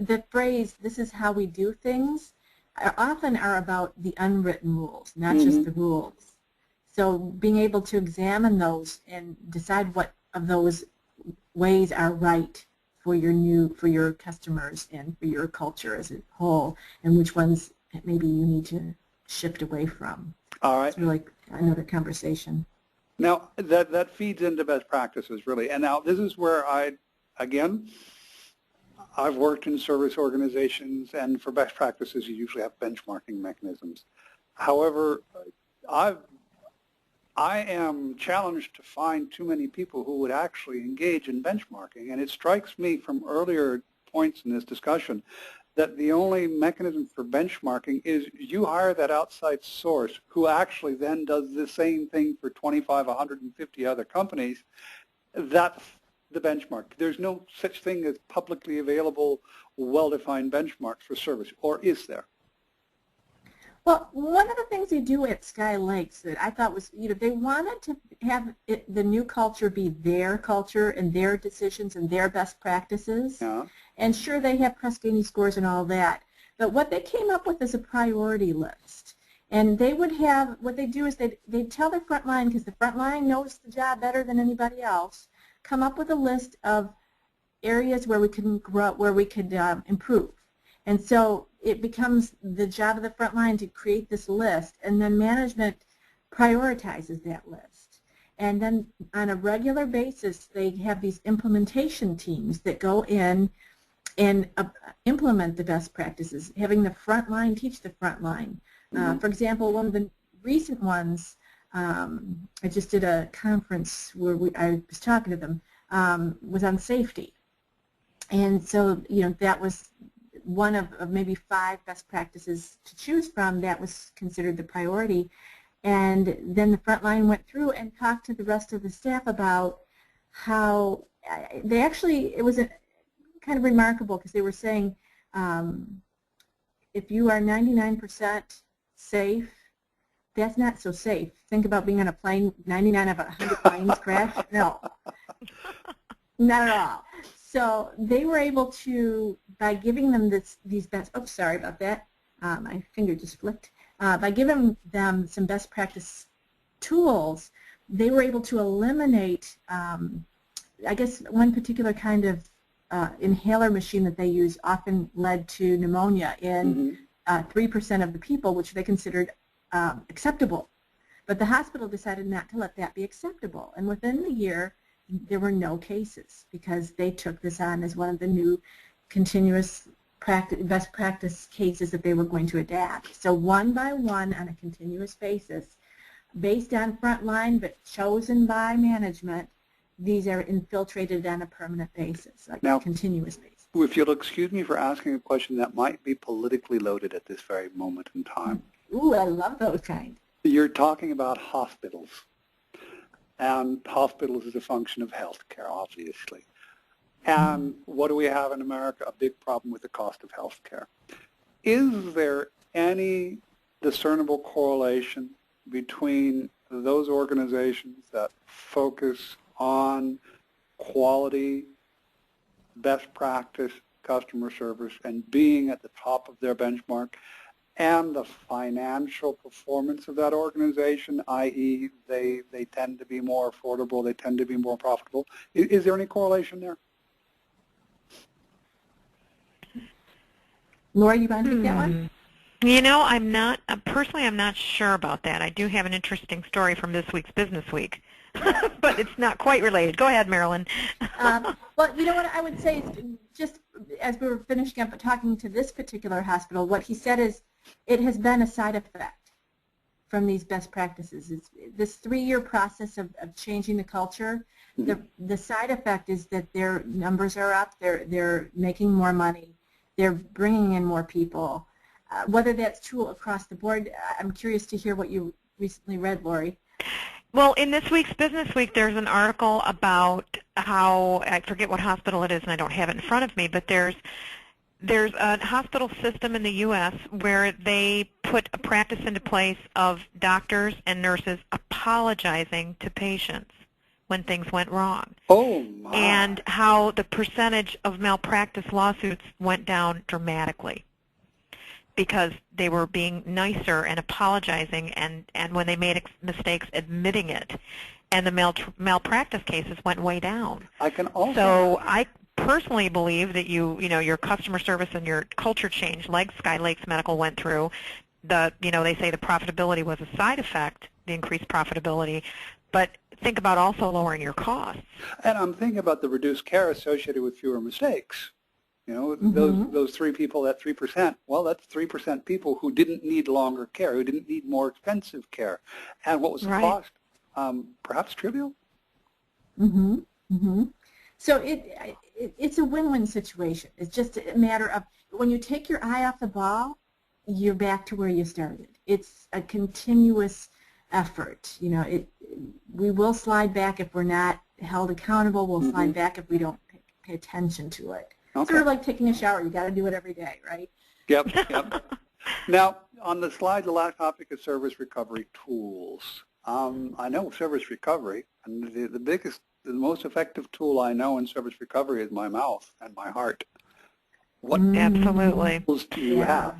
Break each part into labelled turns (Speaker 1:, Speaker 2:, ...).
Speaker 1: the phrase, "this is how we do things," often are about the unwritten rules, not just the rules. So being able to examine those and decide what of those ways are right for your customers and for your culture as a whole, and which ones maybe you need to shift away from.
Speaker 2: All right.
Speaker 1: It's really another conversation.
Speaker 2: Now, that feeds into best practices, really. And now this is where I've worked in service organizations, and for best practices, you usually have benchmarking mechanisms. However, I am challenged to find too many people who would actually engage in benchmarking, and it strikes me from earlier points in this discussion that the only mechanism for benchmarking is you hire that outside source who actually then does the same thing for 25, 150 other companies. That's the benchmark. There's no such thing as publicly available, well-defined benchmarks for service, or is there?
Speaker 1: Well, one of the things they do at Sky Lakes that I thought was, they wanted to have the new culture be their culture and their decisions and their best practices.
Speaker 2: Yeah.
Speaker 1: And sure, they have Press-Ganey scores and all that. But what they came up with is a priority list. And they would have, what they do is they'd tell their front line, because the front line knows the job better than anybody else, come up with a list of areas where we can grow, where we could improve. And so it becomes the job of the front line to create this list, and then management prioritizes that list. And then on a regular basis, they have these implementation teams that go in and implement the best practices, having the front line teach the front line. For example, one of the recent ones, I just did a conference where I was talking to them, was on safety. And so, that was one of maybe 5 best practices to choose from that was considered the priority. And then the front line went through and talked to the rest of the staff about how they actually, it was kind of remarkable because they were saying if you are 99% safe, that's not so safe. Think about being on a plane, 99 of 100 planes crash. No, not at all. So they were able to, by giving them these best, oh, sorry about that, my finger just flicked. By giving them some best practice tools, they were able to eliminate, I guess one particular kind of inhaler machine that they use often led to pneumonia in 3% of the people, which they considered acceptable. But the hospital decided not to let that be acceptable. And within the year, there were no cases because they took this on as one of the new continuous best practice cases that they were going to adapt. So one by one on a continuous basis, based on frontline but chosen by management, these are infiltrated on a permanent basis, like a continuous basis.
Speaker 2: If you'll excuse me for asking a question that might be politically loaded at this very moment in time.
Speaker 1: Ooh, I love those kinds.
Speaker 2: You're talking about hospitals. And hospitals is a function of healthcare, obviously. And what do we have in America? A big problem with the cost of healthcare. Is there any discernible correlation between those organizations that focus on quality, best practice, customer service, and being at the top of their benchmark, and the financial performance of that organization, i.e. they tend to be more affordable, they tend to be more profitable? Is there any correlation there?
Speaker 1: Lori, you want to take that one?
Speaker 3: I'm not, personally I'm not sure about that. I do have an interesting story from this week's Business Week, but it's not quite related. Go ahead, Marilyn.
Speaker 1: Well, you know what I would say is, just as we were finishing up talking to this particular hospital, what he said is it has been a side effect from these best practices. It's this 3-year process of changing the culture. The side effect is that their numbers are up, they're making more money, they're bringing in more people. Whether that's true across the board, I'm curious to hear what you recently read, Lori.
Speaker 3: Well, in this week's Business Week, there's an article about how, I forget what hospital it is and I don't have it in front of me, but there's a hospital system in the U.S. where they put a practice into place of doctors and nurses apologizing to patients when things went wrong,
Speaker 2: Oh, my.
Speaker 3: and how the percentage of malpractice lawsuits went down dramatically because they were being nicer and apologizing, and when they made mistakes, admitting it. And the malpractice cases went way down.
Speaker 2: I can also...
Speaker 3: So I personally believe that your customer service and your culture change, like Sky Lakes Medical went through, they say the profitability was a side effect, the increased profitability, but think about also lowering your costs.
Speaker 2: And I'm thinking about the reduced care associated with fewer mistakes. Those 3 people, that 3%, well, that's 3% people who didn't need longer care, who didn't need more expensive care. And what was the cost? Perhaps trivial?
Speaker 1: Mm-hmm. Mm-hmm. So it's a win-win situation. It's just a matter of when you take your eye off the ball, you're back to where you started. It's a continuous effort. We will slide back if we're not held accountable. We'll slide back if we don't pay attention to it.
Speaker 2: Okay.
Speaker 1: Sort of like taking a shower. You got to do it every day, right?
Speaker 2: Yep. Now, on the slide, the last topic is service recovery tools. I know service recovery, and the most effective tool I know in service recovery is my mouth and my heart. What
Speaker 3: Absolutely
Speaker 2: tools do you have?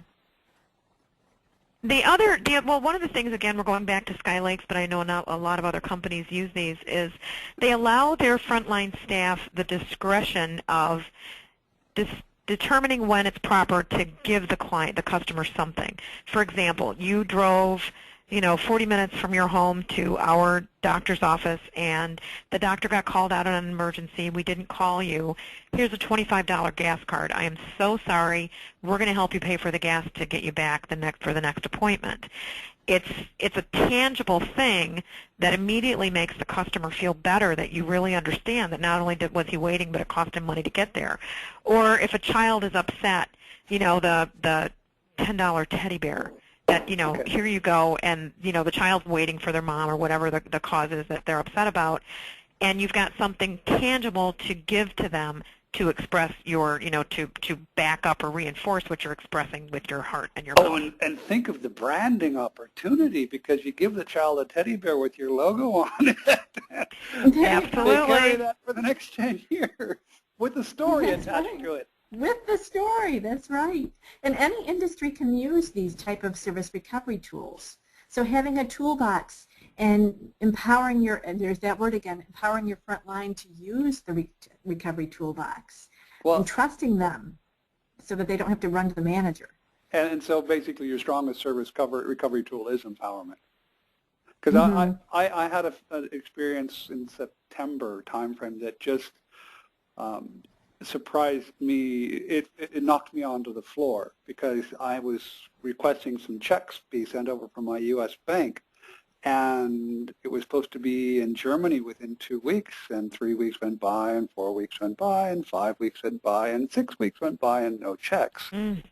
Speaker 3: One of the things, again, we're going back to Sky Lakes, but I know not a lot of other companies use these, is they allow their frontline staff the discretion of determining when it's proper to give the customer something. For example, you drove 40 minutes from your home to our doctor's office, and the doctor got called out on an emergency. We didn't call you. Here's a $25 gas card. I am so sorry. We're going to help you pay for the gas to get you back for the next appointment. It's a tangible thing that immediately makes the customer feel better, that you really understand that not only was he waiting, but it cost him money to get there. Or if a child is upset, the $10 teddy bear, that, here you go, and, the child's waiting for their mom or whatever the cause is that they're upset about, and you've got something tangible to give to them to express your, to back up or reinforce what you're expressing with your heart and your mouth.
Speaker 2: Oh, and think of the branding opportunity, because you give the child a teddy bear with your logo on it.
Speaker 3: Absolutely.
Speaker 2: They carry that for the next 10 years with a story attached to it.
Speaker 1: With the story, that's right. And any industry can use these type of service recovery tools. So having a toolbox and empowering and there's that word again, empowering your front line to use the recovery toolbox, and trusting them so that they don't have to run to the manager.
Speaker 2: And so basically your strongest service recovery tool is empowerment. Because I had an experience in September timeframe that just surprised me. It knocked me onto the floor, because I was requesting some checks be sent over from my U.S. bank, and it was supposed to be in Germany within 2 weeks, and 3 weeks went by, and 4 weeks went by, and 5 weeks went by, and 6 weeks went by, and no checks. And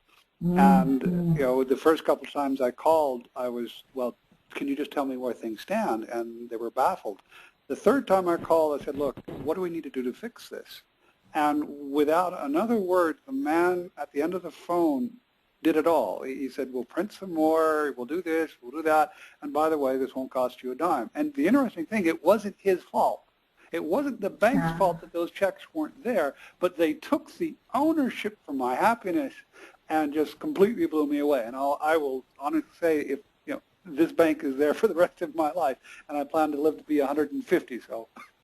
Speaker 2: the first couple of times I called, I was, well, can you just tell me where things stand? And they were baffled. The third time I called, I said, look, what do we need to do to fix this? And without another word, the man at the end of the phone did it all. He said, we'll print some more, we'll do this, we'll do that, and by the way, this won't cost you a dime. And the interesting thing, it wasn't his fault. It wasn't the bank's fault that those checks weren't there, but they took the ownership for my happiness and just completely blew me away. And I will honestly say, if this bank is there for the rest of my life, and I plan to live to be 150, so